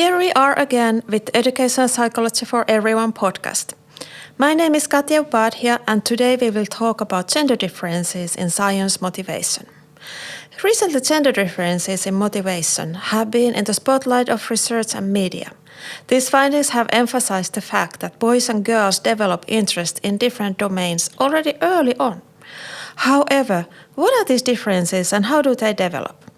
Here we are again with Educational Psychology for Everyone podcast. My name is Katja Upadyaya, and today we will talk about gender differences in science motivation. Recently, gender differences in motivation have been in the spotlight of research and media. These findings have emphasized the fact that boys and girls develop interest in different domains already early on. However, what are these differences and how do they develop?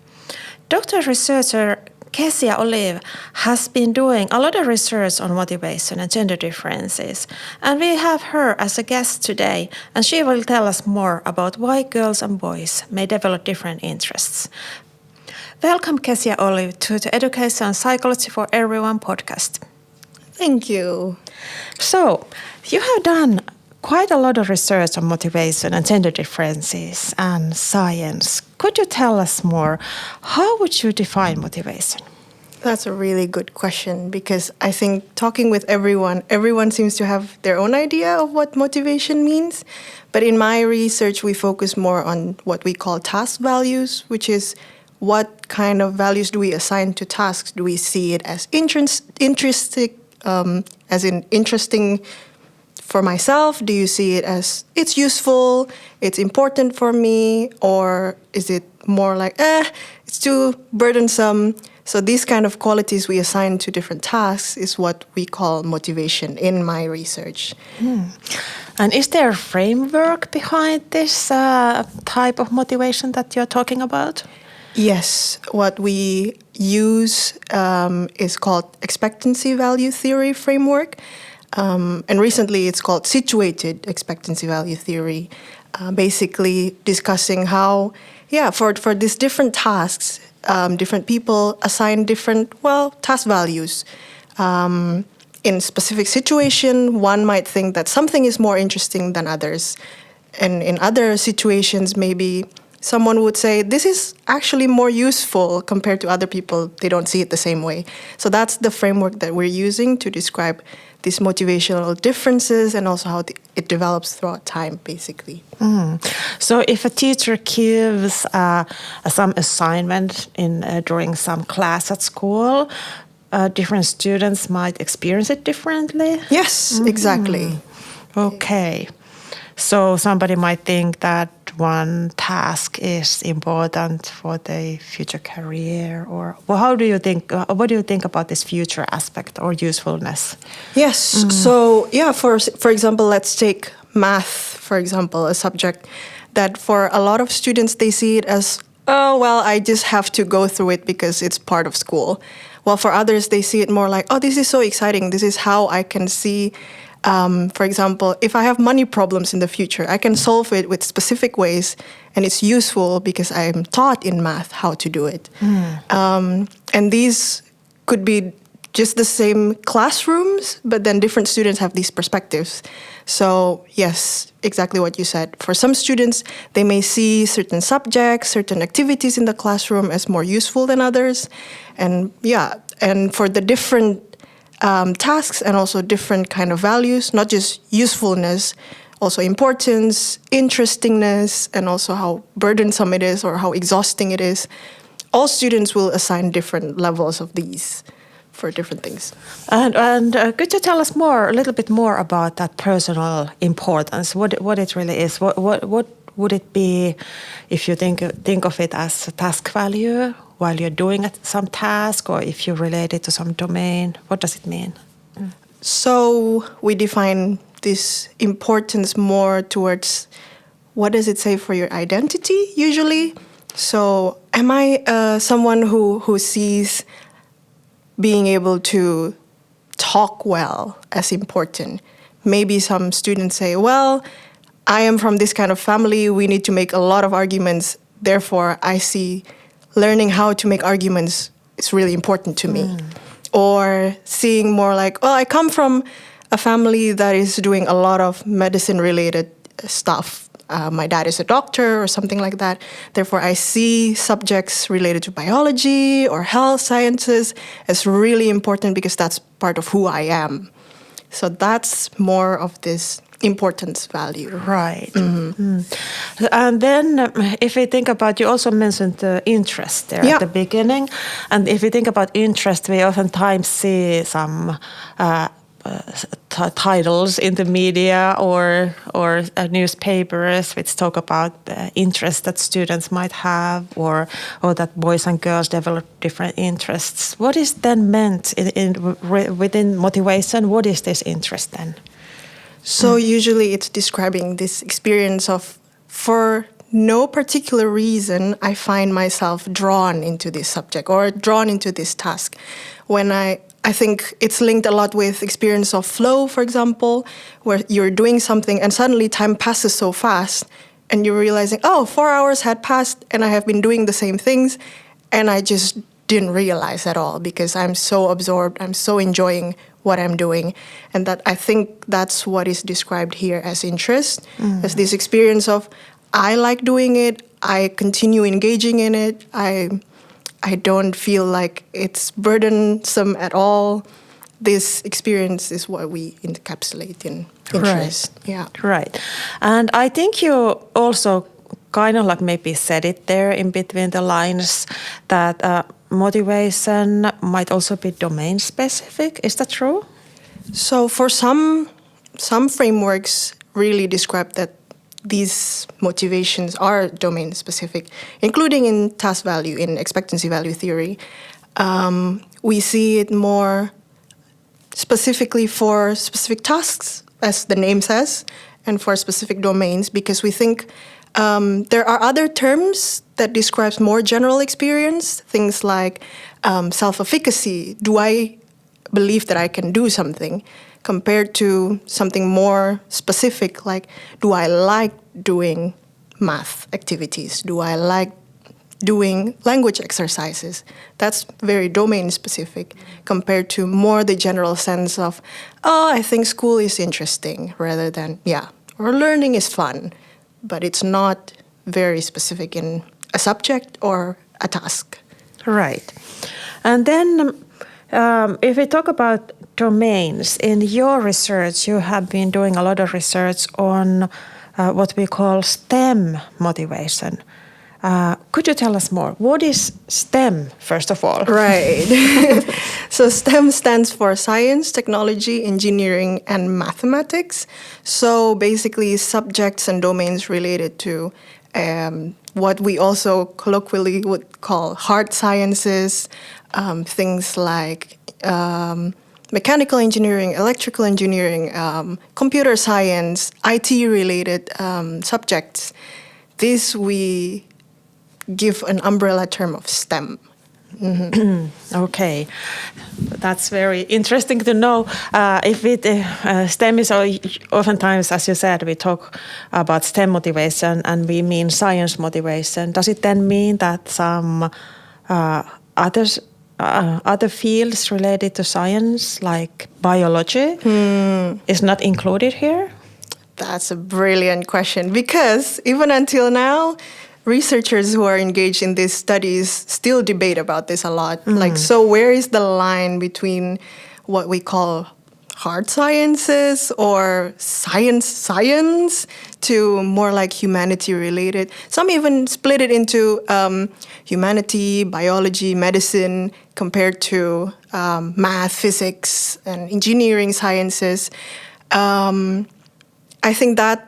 Doctoral Researcher Kezia Olive has been doing a lot of research on motivation and gender differences, and we have her as a guest today, and she will tell us more about why girls and boys may develop different interests. Welcome, Kezia Olive, to the Education Psychology for Everyone podcast. Thank you. So, you have done quite a lot of research on motivation and gender differences and science. Could you tell us more? How would you define motivation? That's a really good question because I think talking with everyone seems to have their own idea of what motivation means. But in my research, we focus more on what we call task values, which is what kind of values do we assign to tasks? Do we see it as interesting for myself? Do you see it as it's useful, it's important for me, or is it more like, it's too burdensome? So these kind of qualities we assign to different tasks is what we call motivation in my research. And is there a framework behind this type of motivation that you're talking about? Yes, what we use is called expectancy value theory framework. And recently it's called situated expectancy value theory, basically discussing how, for these different tasks, different people assign different, task values. In specific situation, one might think that something is more interesting than others. And in other situations, maybe someone would say, this is actually more useful compared to other people. They don't see it the same way. So that's the framework that we're using to describe these motivational differences and also how it develops throughout time, basically. So if a teacher gives some assignment during some class at school, different students might experience it differently? Yes, exactly. Okay. So somebody might think that one task is important for their future career, or how do you think? What do you think about this future aspect or usefulness? Yes. So for example, let's take math, for example, a subject that for a lot of students they see it as, I just have to go through it because it's part of school. While for others they see it more like, this is so exciting. This is how I can see. For example, if I have money problems in the future, I can solve it with specific ways, and it's useful because I'm taught in math how to do it. And these could be just the same classrooms, but then different students have these perspectives. So yes, exactly what you said. For some students, they may see certain subjects, certain activities in the classroom as more useful than others. And for the different tasks and also different kind of values, not just usefulness, also importance, interestingness, and also how burdensome it is or how exhausting it is. All students will assign different levels of these for different things. And could you tell us a little bit more about that personal importance? What it really is? What would it be if you think of it as a task value while you're doing some task, or if you relate it to some domain? What does it mean? So we define this importance more towards what does it say for your identity usually? So am I someone who sees being able to talk well as important? Maybe some students say, I am from this kind of family, we need to make a lot of arguments, therefore I see learning how to make arguments is really important to me. Or seeing more like, I come from a family that is doing a lot of medicine-related stuff. My dad is a doctor or something like that. Therefore, I see subjects related to biology or health sciences as really important because that's part of who I am. So that's more of this importance value. Right. And then if we think about, you also mentioned the interest there at the beginning. And if we think about interest, we oftentimes see some titles in the media or newspapers which talk about interests that students might have, or that boys and girls develop different interests. What is then meant within motivation? What is this interest then? So usually it's describing this experience of, for no particular reason, I find myself drawn into this subject or drawn into this task. When I think it's linked a lot with experience of flow, for example, where you're doing something and suddenly time passes so fast and you're realizing, 4 hours had passed and I have been doing the same things and I just didn't realize at all because I'm so absorbed, I'm so enjoying what I'm doing. And that, I think that's what is described here as interest, as this experience of, I like doing it, I continue engaging in it, I don't feel like it's burdensome at all. This experience is what we encapsulate in interest. Right. Yeah. Right. And I think you also kind of like maybe said it there in between the lines that motivation might also be domain specific. Is that true? So for some frameworks really describe that these motivations are domain specific, including in task value, in expectancy value theory. We see it more specifically for specific tasks, as the name says, and for specific domains, because we think there are other terms that describes more general experience, things like self-efficacy. Do I believe that I can do something? Compared to something more specific, like, do I like doing math activities? Do I like doing language exercises? That's very domain specific compared to more the general sense of, I think school is interesting, rather than, or learning is fun, but it's not very specific in a subject or a task. Right. And then if we talk about domains, in your research, you have been doing a lot of research on what we call STEM motivation. Could you tell us more? What is STEM, first of all? Right. So STEM stands for science, technology, engineering, and mathematics. So basically subjects and domains related to what we also colloquially would call hard sciences, things like mechanical engineering, electrical engineering, computer science, IT-related subjects. This we give an umbrella term of STEM. Okay, that's very interesting to know. If STEM is oftentimes, as you said, we talk about STEM motivation and we mean science motivation. Does it then mean that some other fields related to science, like biology, is not included here? That's a brilliant question, because even until now, researchers who are engaged in these studies still debate about this a lot. Like, so where is the line between what we call hard sciences or science to more like humanity related? Some even split it into humanity, biology, medicine, compared to math, physics, and engineering sciences. I think that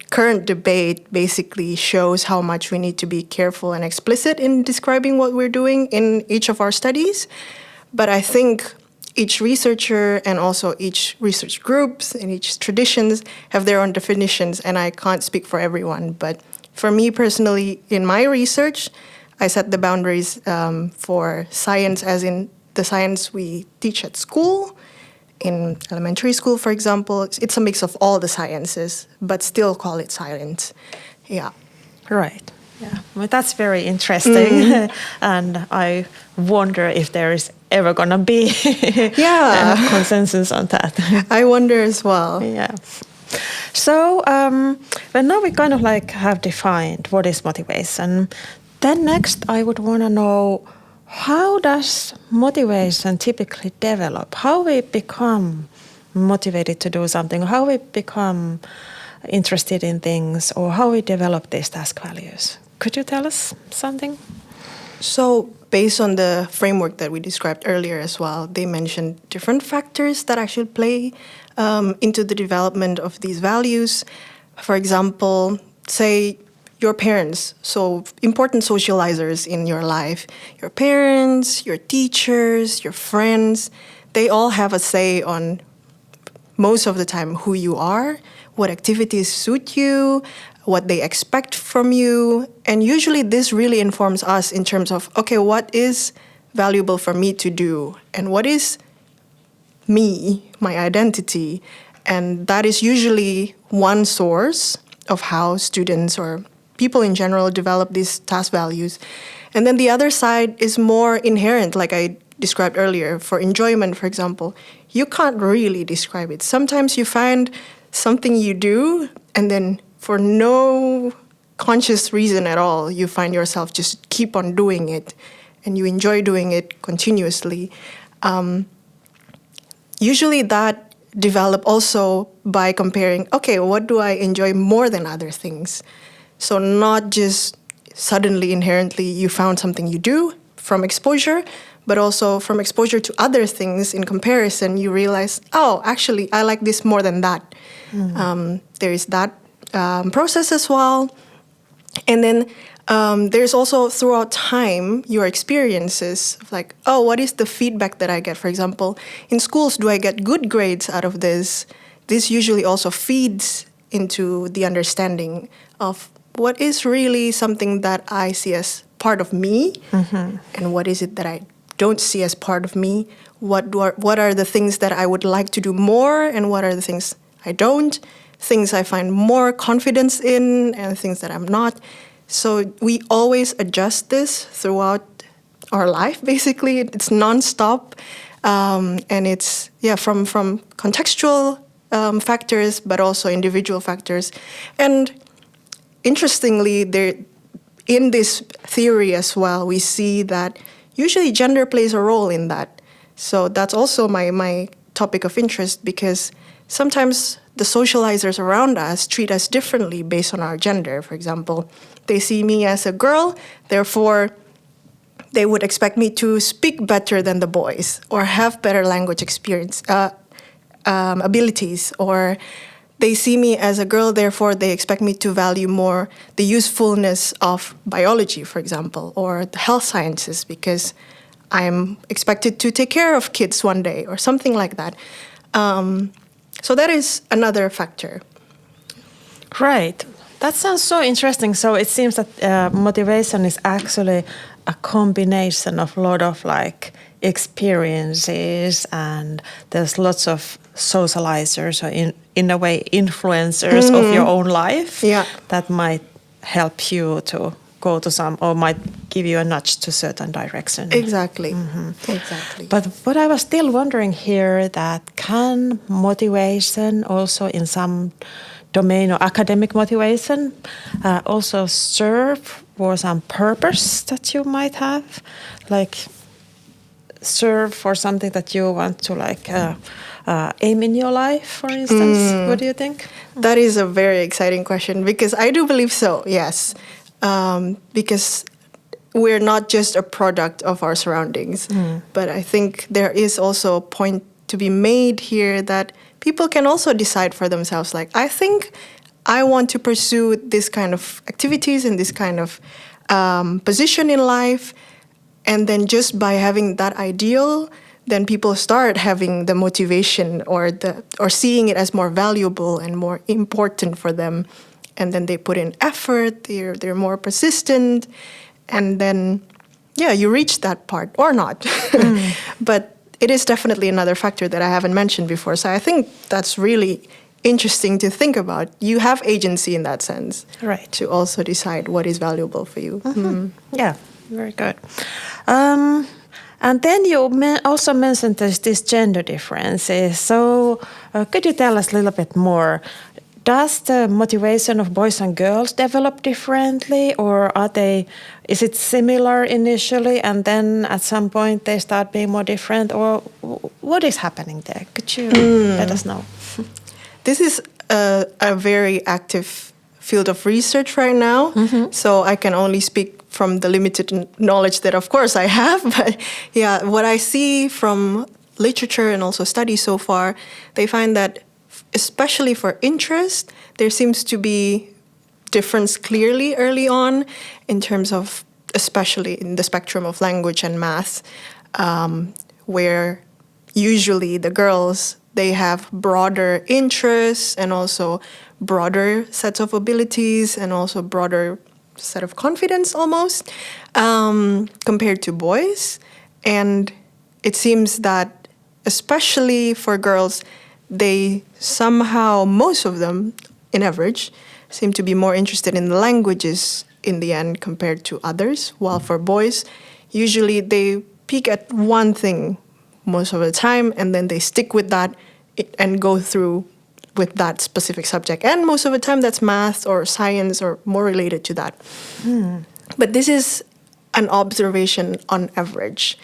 current debate basically shows how much we need to be careful and explicit in describing what we're doing in each of our studies. But I think each researcher and also each research groups and each traditions have their own definitions, and I can't speak for everyone. But for me personally, in my research, I set the boundaries for science as in the science we teach at school. In elementary school, for example, it's a mix of all the sciences, but still call it science. Yeah. Right. Yeah. Well, that's very interesting. And I wonder if there is ever going to be a consensus on that. I wonder as well. Yeah. So well, now we kind of like have defined what is motivation. Then next I would want to know, how does motivation typically develop? How we become motivated to do something? How we become interested in things, or how we develop these task values. Could you tell us something? So based on the framework that we described earlier as well, they mentioned different factors that actually play into the development of these values. For example, say your parents, so important socializers in your life, your parents, your teachers, your friends, they all have a say on most of the time who you are, what activities suit you, what they expect from you. And usually this really informs us in terms of, okay, what is valuable for me to do and what is me, my identity. And that is usually one source of how students or people in general develop these task values. And then the other side is more inherent, like I described earlier. For enjoyment, for example, you can't really describe it. Sometimes you find something you do, and then for no conscious reason at all, you find yourself just keep on doing it, and you enjoy doing it continuously. Usually that develop also by comparing, okay, what do I enjoy more than other things? So not just suddenly, inherently, you found something you do from exposure, but also from exposure to other things in comparison, you realize, oh, actually, I like this more than that. There is that process as well. And then there's also throughout time, your experiences, like, oh, what is the feedback that I get? For example, in schools, do I get good grades out of this? This usually also feeds into the understanding of what is really something that I see as part of me, and what is it that I don't see as part of me? What are the things that I would like to do more, and what are the things I don't? Things I find more confidence in, and things that I'm not. So we always adjust this throughout our life, basically. It's nonstop, and it's from contextual factors, but also individual factors. And interestingly, in this theory as well, we see that usually gender plays a role in that. So that's also my topic of interest, because sometimes the socializers around us treat us differently based on our gender. For example, they see me as a girl, therefore they would expect me to speak better than the boys or have better language experience abilities, or they see me as a girl, therefore they expect me to value more the usefulness of biology, for example, or the health sciences, because I'm expected to take care of kids one day or something like that. So that is another factor. Right. That sounds so interesting. So it seems that motivation is actually a combination of a lot of experiences, and there's lots of socializers, or in a way influencers of your own life that might help you to go to some, or might give you a nudge to certain direction. Exactly. Exactly. But what I was still wondering here, that can motivation also in some domain, or academic motivation, also serve for some purpose that you might have, serve for something that you want to aim in your life, for instance? What do you think? That is a very exciting question, because I do believe so, yes. Because we're not just a product of our surroundings, but I think there is also a point to be made here that people can also decide for themselves, I think I want to pursue this kind of activities and this kind of position in life. And then just by having that ideal, then people start having the motivation or seeing it as more valuable and more important for them. And then they put in effort, they're more persistent, and then, you reach that part, or not. But it is definitely another factor that I haven't mentioned before. So I think that's really interesting to think about. You have agency in that sense, right, to also decide what is valuable for you. Yeah, very good. And then you also mentioned this gender differences. So could you tell us a little bit more? Does the motivation of boys and girls develop differently, or is it similar initially and then at some point they start being more different, or what is happening there? Could you let us know? This is a very active field of research right now. So I can only speak from the limited knowledge that, of course, I have. But yeah, what I see from literature and also studies so far, they find that especially for interest, there seems to be difference clearly early on in terms of, especially in the spectrum of language and math, where usually the girls, they have broader interests and also broader sets of abilities and also broader set of confidence almost, compared to boys. And it seems that especially for girls, they somehow, most of them in average, seem to be more interested in the languages in the end compared to others, while for boys, usually they peak at one thing most of the time and then they stick with that and go through with that specific subject. And most of the time that's math or science or more related to that. But this is an observation on average.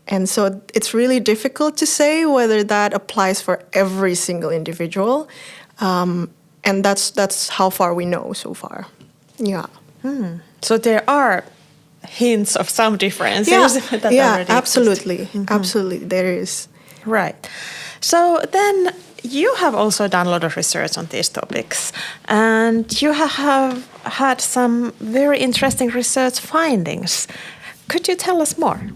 And so it's really difficult to say whether that applies for every single individual. And that's how far we know so far. Yeah. So there are hints of some differences. That already absolutely. exist. Absolutely, there is. Right. So then you have also done a lot of research on these topics, and you have had some very interesting research findings. Could you tell us more?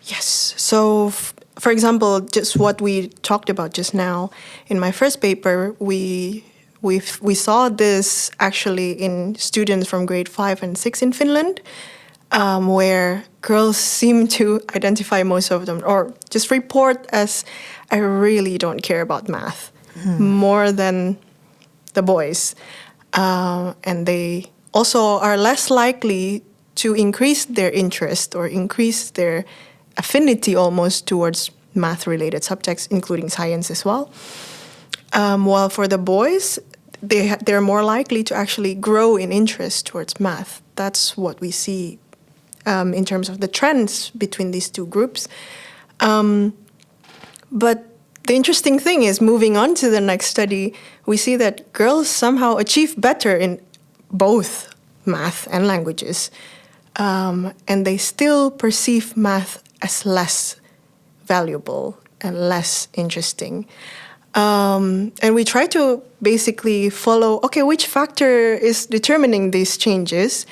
Yes. So, for example, just what we talked about just now, in my first paper, we saw this actually in students from grade 5 and 6 in Finland, where girls seem to identify most of them, or just report as, I really don't care about math, more than the boys. And they also are less likely to increase their interest or increase their affinity almost towards math-related subjects, including science as well. While for the boys, they're more likely to actually grow in interest towards math. That's what we see in terms of the trends between these two groups. But the interesting thing is, moving on to the next study, we see that girls somehow achieve better in both math and languages. And they still perceive math as less valuable and less interesting. And we try to basically follow, okay, which factor is determining these changes?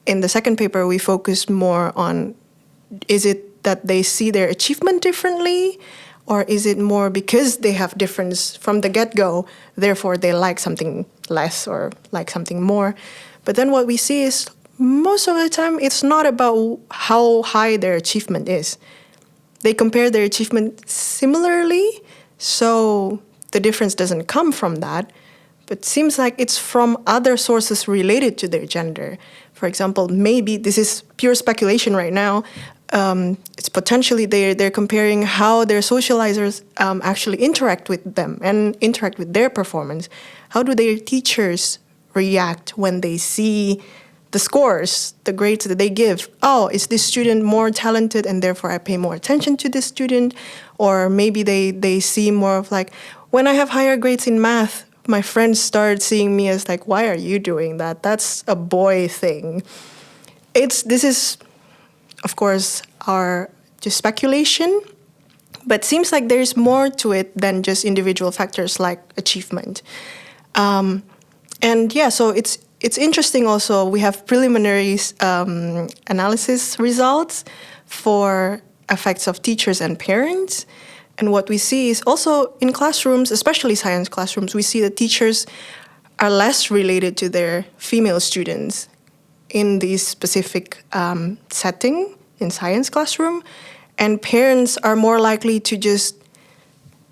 In the second paper, we focus more on, is it that they see their achievement differently? Or is it more because they have difference from the get-go, therefore they like something less or like something more? But then what we see is, most of the time, it's not about how high their achievement is. They compare their achievement similarly, so the difference doesn't come from that, but seems like it's from other sources related to their gender. For example, maybe this is pure speculation right now. It's potentially they're comparing how their socializers actually interact with them and interact with their performance. How do their teachers react when they see the scores, the grades that they give? Oh, is this student more talented and therefore I pay more attention to this student? Or maybe they see more of like, when I have higher grades in math, my friends start seeing me as like, why are you doing that? That's a boy thing. This is, of course, our just speculation, but seems like there's more to it than just individual factors like achievement. And yeah, so it's interesting also, we have preliminary analysis results for effects of teachers and parents. And what we see is also in classrooms, especially science classrooms, we see that teachers are less related to their female students in this specific setting in science classroom. And parents are more likely to just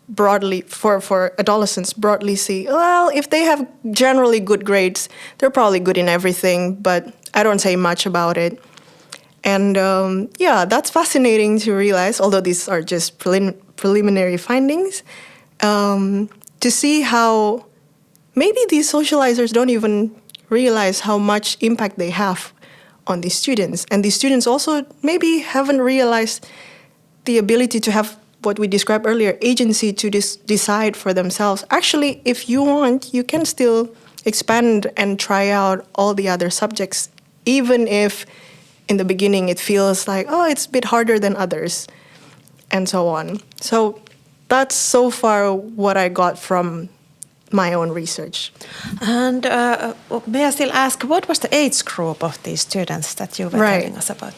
broadly, for adolescents, broadly see, well, if they have generally good grades, they're probably good in everything, but I don't say much about it. And yeah, that's fascinating to realize, although these are just preliminary findings, to see how maybe these socializers don't even realize how much impact they have on these students. And these students also maybe haven't realized the ability to have what we described earlier, agency to decide for themselves. Actually, if you want, you can still expand and try out all the other subjects, even if in the beginning it feels like, oh, it's a bit harder than others, and so on. So that's so far what I got from my own research. And may I still ask, what was the age group of these students that you were telling us about?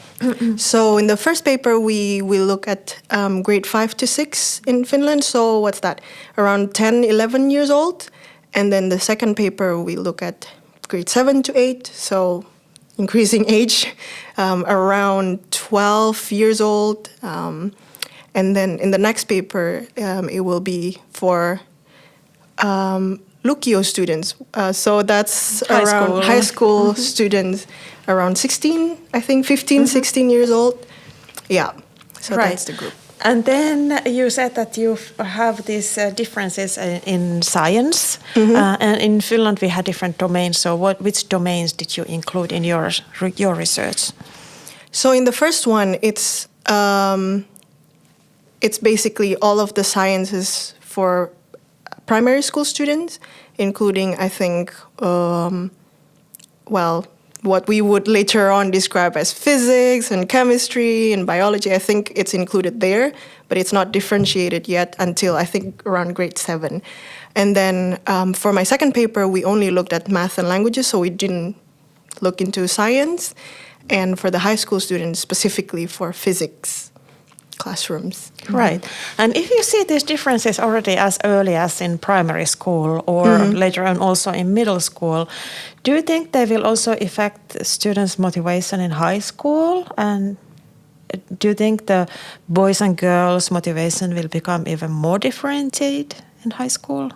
So in the first paper, we look at grade 5 to 6 in Finland. So what's that? Around 10, 11 years old. And then the second paper, we look at grade 7 to 8. So increasing age, around 12 years old. And then in the next paper, it will be for Lukio students. So that's high school students around 16, I think 15, 16 years old. Yeah, so that's the group. And then you said that you have these differences in science. And in Finland we had different domains. So which domains did you include in your research? So in the first one, it's basically all of the sciences for primary school students, including, I think, what we would later on describe as physics and chemistry and biology. I think it's included there, but it's not differentiated yet until, I think, around grade 7. And then for my second paper, we only looked at math and languages, so we didn't look into science. And for the high school students, specifically for physics classrooms. Right. And if you see these differences already as early as in primary school or later on also in middle school, do you think they will also affect students' motivation in high school? And do you think the boys and girls' motivation will become even more differentiated in high school?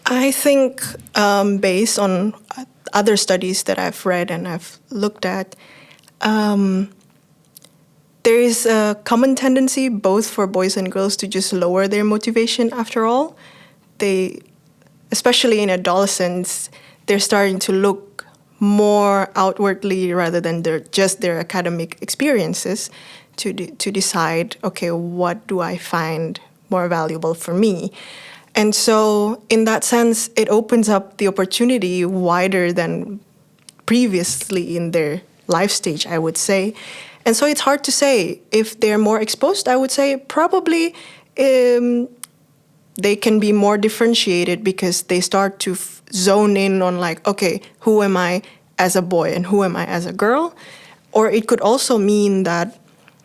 I think based on other studies that I've read and I've looked at, there is a common tendency both for boys and girls to just lower their motivation after all. Especially in adolescence, they're starting to look more outwardly rather than just their academic experiences to decide, okay, what do I find more valuable for me? And so in that sense, it opens up the opportunity wider than previously in their life stage, I would say. And so it's hard to say. If they're more exposed, I would say probably they can be more differentiated because they start to zone in on like, okay, who am I as a boy and who am I as a girl? Or it could also mean that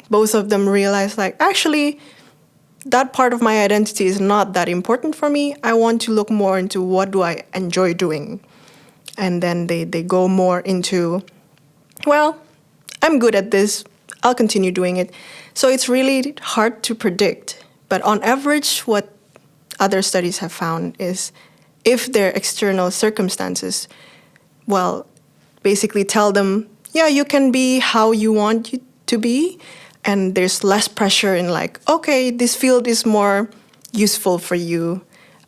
both of them realize like, actually, that part of my identity is not that important for me. I want to look more into what do I enjoy doing. And then they go more into, well, I'm good at this, I'll continue doing it. So it's really hard to predict. But on average, what other studies have found is if their external circumstances, well, basically tell them, yeah, you can be how you want you to be, and there's less pressure in like, okay, this field is more useful for you,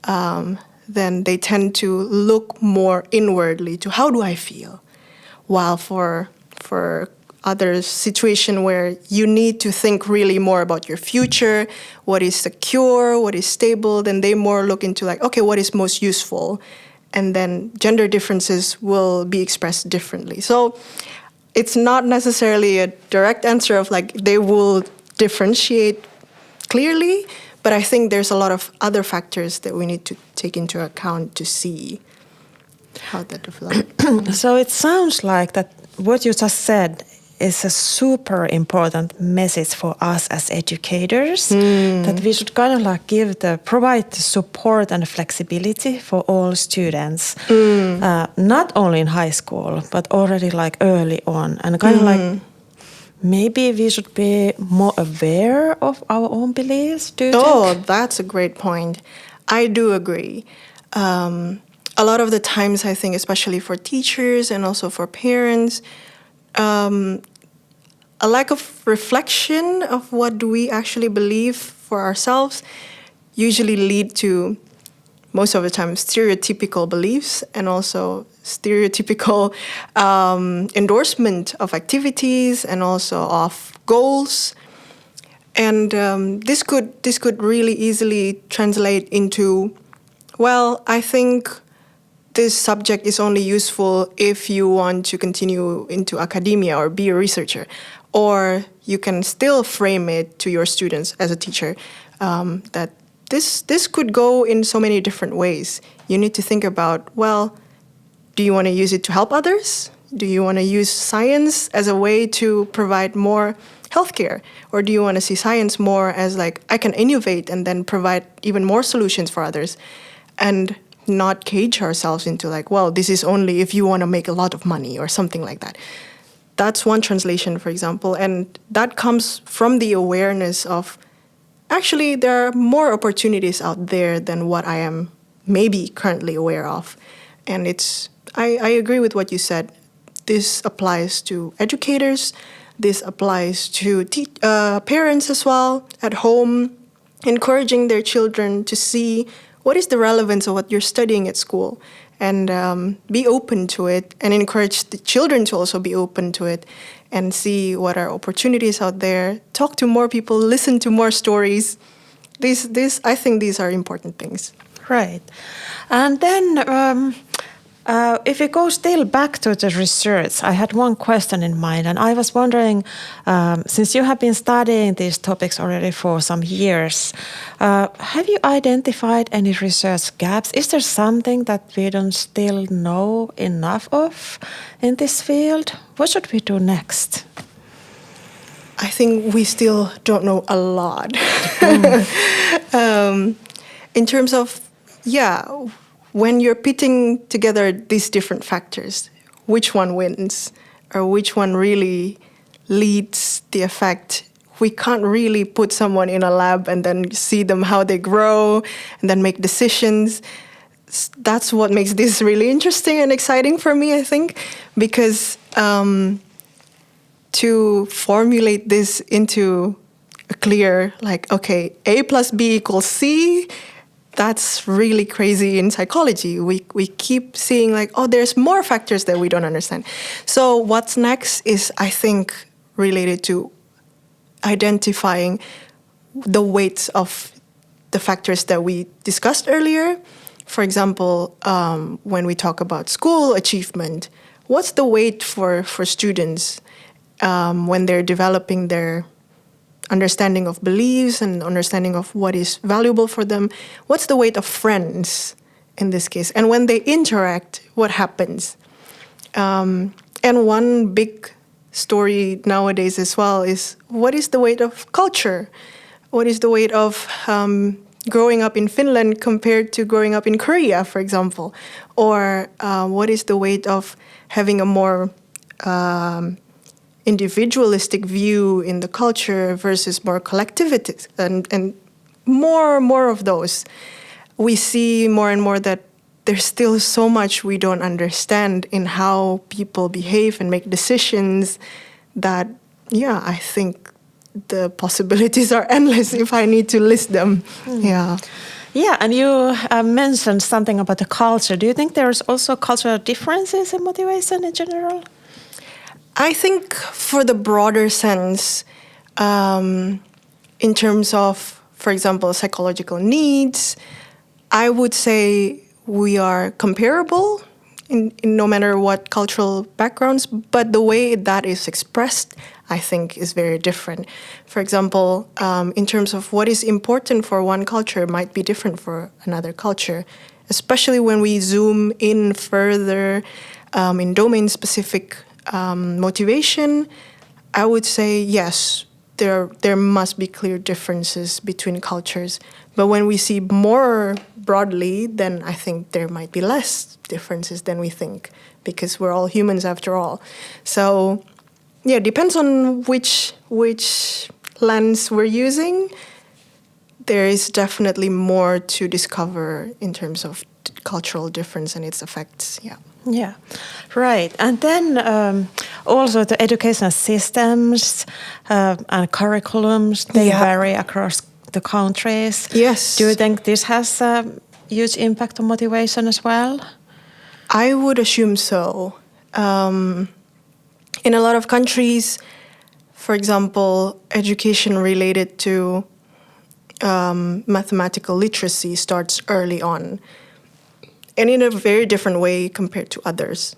then they tend to look more inwardly to how do I feel? While for other situation where you need to think really more about your future, what is secure, what is stable, then they more look into like, okay, what is most useful? And then gender differences will be expressed differently. So it's not necessarily a direct answer of like they will differentiate clearly, but I think there's a lot of other factors that we need to take into account to see how that develops. So it sounds like that what you just said is a super important message for us as educators, that we should kind of like provide the support and flexibility for all students, not only in high school, but already like early on, and kind of like maybe we should be more aware of our own beliefs. Do you think? That's a great point. I do agree. A lot of the times, I think, especially for teachers and also for parents, a lack of reflection of what do we actually believe for ourselves usually lead to, most of the time, stereotypical beliefs and also stereotypical endorsement of activities and also of goals. And this could really easily translate into, well, I think this subject is only useful if you want to continue into academia or be a researcher. Or you can still frame it to your students as a teacher that this could go in so many different ways. You need to think about, well, do you want to use it to help others? Do you want to use science as a way to provide more healthcare? Or do you want to see science more as like, I can innovate and then provide even more solutions for others? And not cage ourselves into like, well, this is only if you want to make a lot of money or something like that. That's one translation, for example. And that comes from the awareness of, actually, there are more opportunities out there than what I am maybe currently aware of. And I agree with what you said. This applies to educators. This applies to parents as well at home, encouraging their children to see what is the relevance of what you're studying at school, and be open to it, and encourage the children to also be open to it and see what are opportunities out there. Talk to more people, listen to more stories. I think these are important things. Right. And then if we go still back to the research, I had one question in mind, and I was wondering, since you have been studying these topics already for some years, have you identified any research gaps? Is there something that we don't still know enough of in this field? What should we do next? I think we still don't know a lot. In terms of, when you're pitting together these different factors, which one wins or which one really leads the effect? We can't really put someone in a lab and then see them how they grow and then make decisions. That's what makes this really interesting and exciting for me, I think, because to formulate this into a clear, like, okay, A plus B equals C, that's really crazy in psychology. We keep seeing like, oh, there's more factors that we don't understand. So what's next is, I think, related to identifying the weights of the factors that we discussed earlier. For example, when we talk about school achievement, what's the weight for students when they're developing their understanding of beliefs and understanding of what is valuable for them? What's the weight of friends in this case? And when they interact, what happens? And one big story nowadays as well is, what is the weight of culture? What is the weight of growing up in Finland compared to growing up in Korea, for example? Or what is the weight of having a more individualistic view in the culture versus more collectivist, and more of those. We see more and more that there's still so much we don't understand in how people behave and make decisions that, I think the possibilities are endless if I need to list them. Yeah, and you mentioned something about the culture. Do you think there's also cultural differences in motivation in general? I think for the broader sense, in terms of, for example, psychological needs, I would say we are comparable in no matter what cultural backgrounds, but the way that is expressed, I think, is very different. For example, in terms of what is important for one culture might be different for another culture, especially when we zoom in further in domain-specific motivation. I would say yes, there must be clear differences between cultures. But when we see more broadly, then I think there might be less differences than we think, because we're all humans after all. So it depends on which lens we're using. There is definitely more to discover in terms of cultural difference and its effects. Yeah, right. And then also the educational systems and curriculums, they vary across the countries. Yes. Do you think this has a huge impact on motivation as well? I would assume so. In a lot of countries, for example, education related to mathematical literacy starts early on, and in a very different way compared to others.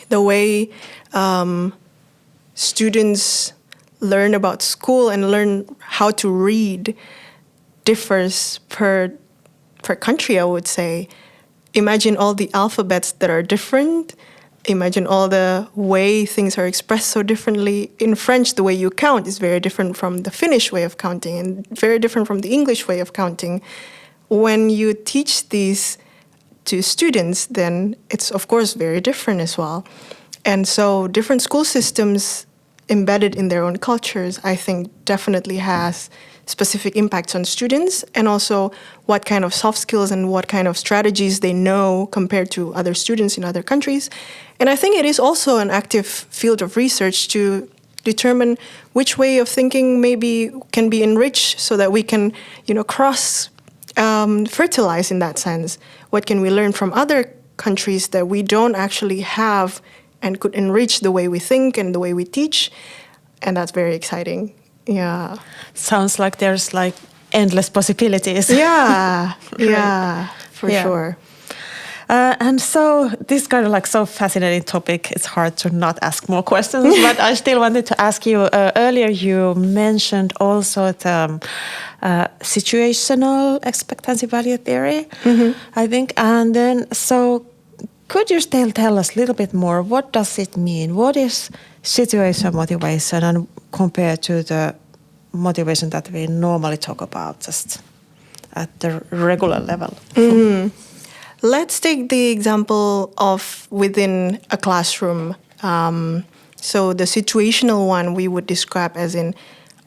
The way students learn about school and learn how to read differs per country, I would say. Imagine all the alphabets that are different. Imagine all the way things are expressed so differently. In French, the way you count is very different from the Finnish way of counting and very different from the English way of counting. When you teach these to students, then it's of course very different as well. And so different school systems embedded in their own cultures, I think definitely has specific impacts on students, and also what kind of soft skills and what kind of strategies they know compared to other students in other countries. And I think it is also an active field of research to determine which way of thinking maybe can be enriched so that we can, cross fertilize in that sense. What can we learn from other countries that we don't actually have and could enrich the way we think and the way we teach? And that's very exciting. Yeah. Sounds like there's endless possibilities. Yeah. Right. Yeah, for sure. And so this kind of so fascinating topic, it's hard to not ask more questions, but I still wanted to ask you, earlier you mentioned also the situational expectancy value theory, I think. And then, so could you still tell us a little bit more, what does it mean? What is situation motivation and compared to the motivation that we normally talk about just at the regular level? Let's take the example of within a classroom. So the situational one we would describe as in,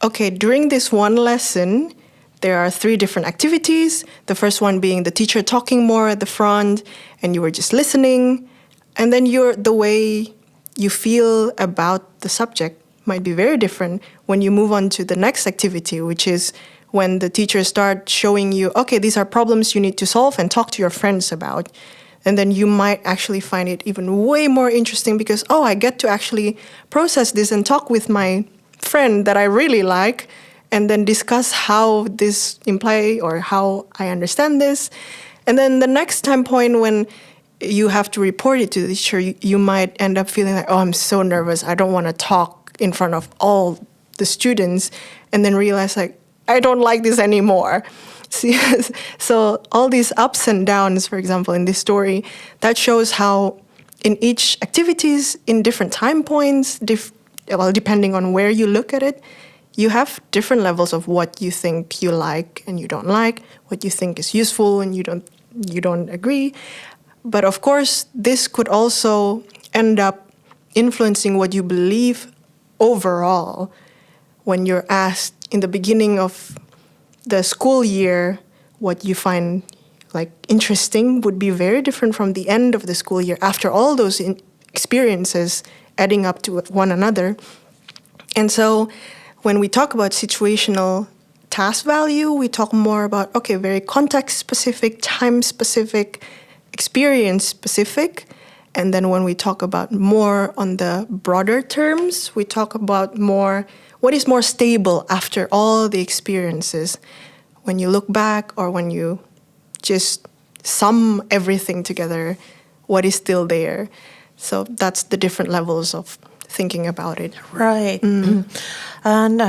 okay, during this one lesson, there are 3 different activities. The first one being the teacher talking more at the front and you were just listening. And then the way you feel about the subject might be very different when you move on to the next activity, which is when the teacher starts showing you, okay, these are problems you need to solve and talk to your friends about. And then you might actually find it even way more interesting because, I get to actually process this and talk with my friend that I really like and then discuss how this imply or how I understand this. And then the next time point when you have to report it to the teacher, you might end up feeling like, I'm so nervous. I don't want to talk in front of all the students, and then realize I don't like this anymore. See, so all these ups and downs, for example, in this story, that shows how in each activities, in different time points, depending on where you look at it, you have different levels of what you think you like and you don't like, what you think is useful and you don't agree. But of course, this could also end up influencing what you believe overall. When you're asked in the beginning of the school year what you find interesting would be very different from the end of the school year after all those experiences adding up to one another. And so when we talk about situational task value, we talk more about, very context-specific, time-specific, experience-specific. And then when we talk about more on the broader terms, we talk about more what is more stable after all the experiences. When you look back or when you just sum everything together, what is still there? So that's the different levels of thinking about it. Right. And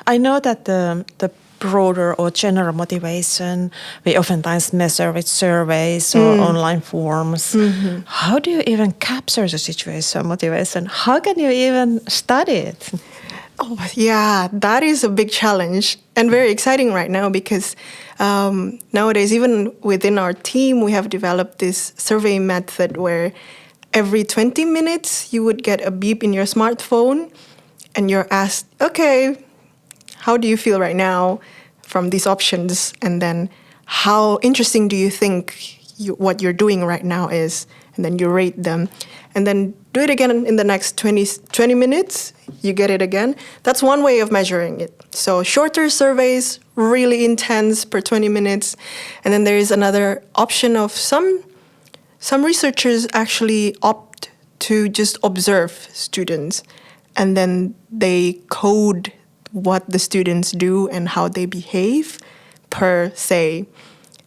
I know that the broader or general motivation we oftentimes measure with surveys or online forms. How do you even capture the situation motivation? How can you even study it? Oh, yeah, that is a big challenge and very exciting right now because nowadays, even within our team, we have developed this survey method where every 20 minutes you would get a beep in your smartphone and you're asked, okay, how do you feel right now from these options? And then how interesting do you think what you're doing right now is? And then you rate them. And then do it again in the next 20 minutes, you get it again. That's one way of measuring it. So shorter surveys, really intense per 20 minutes. And then there is another option of some researchers actually opt to just observe students and then they code what the students do and how they behave per, say,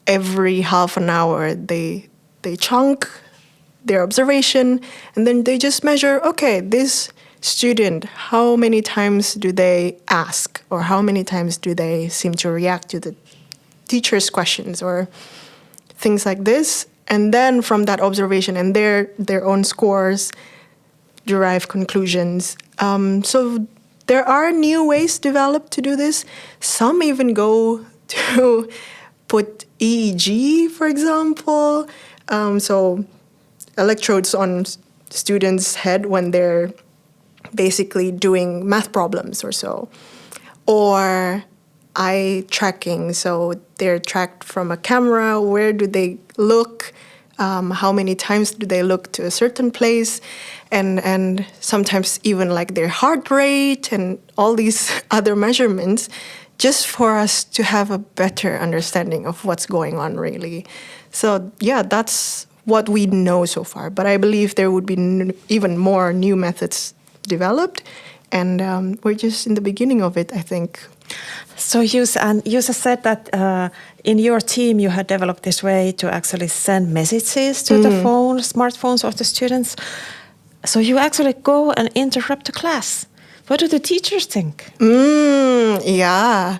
every half an hour they chunk their observation, and then they just measure, okay, this student, how many times do they ask, or how many times do they seem to react to the teacher's questions, or things like this. And then from that observation and their own scores, derive conclusions. So there are new ways developed to do this. Some even go to put EEG, for example. So electrodes on students' head when they're basically doing math problems or so. Or eye tracking, so they're tracked from a camera. Where do they look? How many times do they look to a certain place? And sometimes even like their heart rate and all these other measurements, just for us to have a better understanding of what's going on, really. So yeah, that's what we know so far. But I believe there would be even more new methods developed, and we're just in the beginning of it, I think. So you said that in your team you had developed this way to actually send messages to the smartphones of the students. So you actually go and interrupt the class. What do the teachers think? Yeah,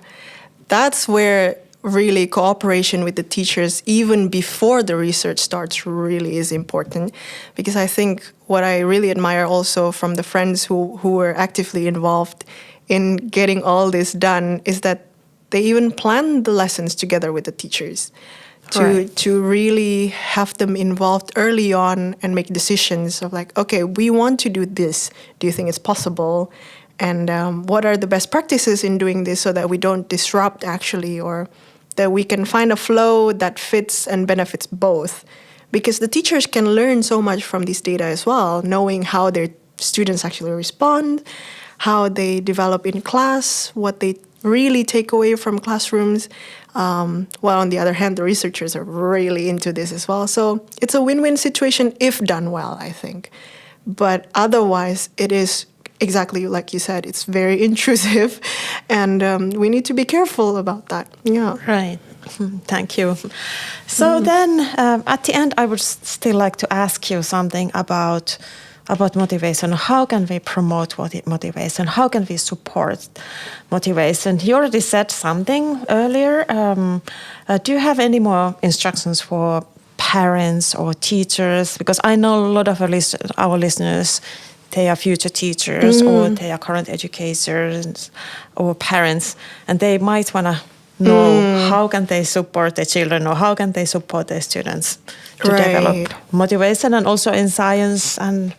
that's where really cooperation with the teachers, even before the research starts, really is important. Because I think what I really admire also from the friends who were actively involved in getting all this done is that they even plan the lessons together with the teachers to really have them involved early on and make decisions of like, okay, we want to do this. Do you think it's possible? And what are the best practices in doing this so that we don't disrupt actually, or that we can find a flow that fits and benefits both? Because the teachers can learn so much from this data as well, knowing how their students actually respond, how they develop in class, what they really take away from classrooms. While on the other hand, the researchers are really into this as well. So it's a win-win situation if done well, I think. But otherwise, it is exactly like you said, it's very intrusive, and we need to be careful about that. Yeah. Right. Thank you. So then, at the end, I would still like to ask you something about motivation. How can we promote motivation? How can we support motivation? You already said something earlier. Do you have any more instructions for parents or teachers? Because I know a lot of our listeners, they are future teachers or they are current educators or parents, and they might want to know how can they support their children, or how can they support their students to develop motivation, and also in science and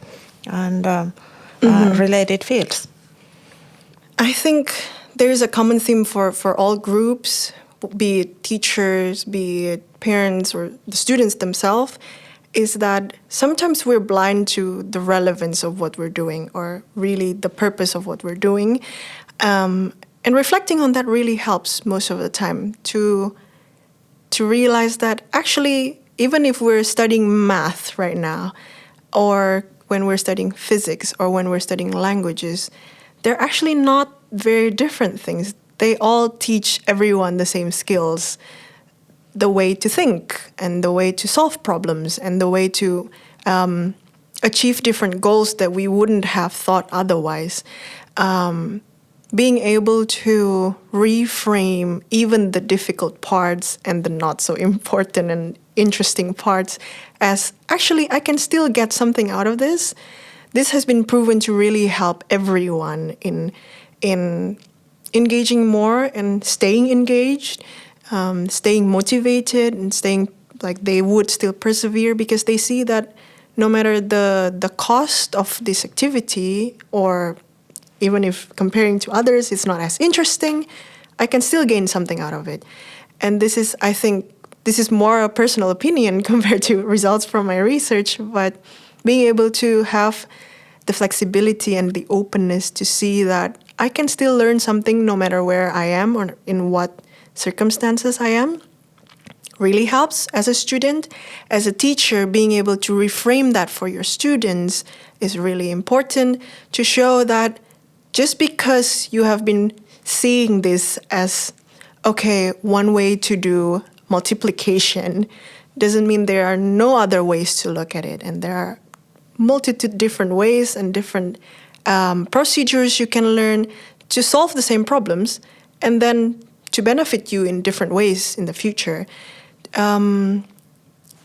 related fields. I think there is a common theme for all groups, be it teachers, be it parents, or the students themselves, is that sometimes we're blind to the relevance of what we're doing, or really the purpose of what we're doing. And reflecting on that really helps most of the time to realize that actually, even if we're studying math right now, or when we're studying physics, or when we're studying languages, they're actually not very different things. They all teach everyone the same skills, the way to think, and the way to solve problems, and the way to achieve different goals that we wouldn't have thought otherwise. Being able to reframe even the difficult parts and the not so important and interesting parts as, actually, I can still get something out of this. This has been proven to really help everyone in engaging more and staying engaged, staying motivated, and staying like they would still persevere, because they see that no matter the cost of this activity, or even if comparing to others it's not as interesting, I can still gain something out of it. And this is, I think, this is more a personal opinion compared to results from my research, but being able to have the flexibility and the openness to see that I can still learn something no matter where I am or in what circumstances I am, really helps as a student. As a teacher, being able to reframe that for your students is really important to show that just because you have been seeing this as, okay, one way to do multiplication doesn't mean there are no other ways to look at it. And there are multitude different ways and different procedures you can learn to solve the same problems and then to benefit you in different ways in the future.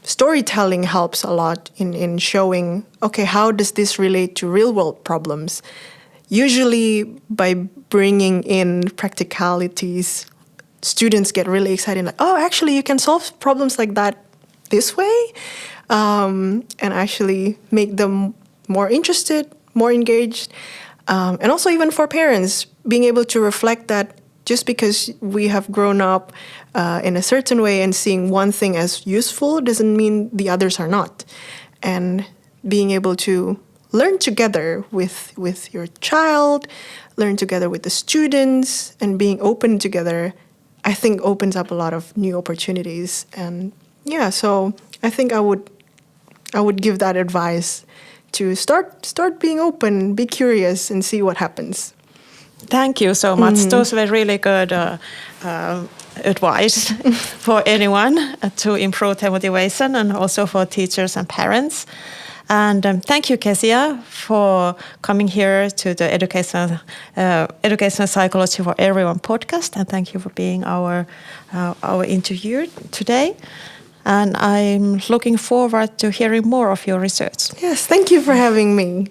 Storytelling helps a lot in showing, okay, how does this relate to real world problems? Usually by bringing in practicalities, students get really excited, like, oh, actually you can solve problems like that this way, and actually make them more interested, more engaged. And also even for parents, being able to reflect that just because we have grown up in a certain way and seeing one thing as useful doesn't mean the others are not. And being able to learn together with your child, learn together with the students, and being open together, I think opens up a lot of new opportunities. And yeah, so I think I would give that advice to start being open, be curious, and see what happens. Thank you so much. Those were really good advice for anyone to improve their motivation, and also for teachers and parents. And thank you, Kezia, for coming here to the Educational Psychology for Everyone podcast. And thank you for being our interviewer today. And I'm looking forward to hearing more of your research. Yes, thank you for having me.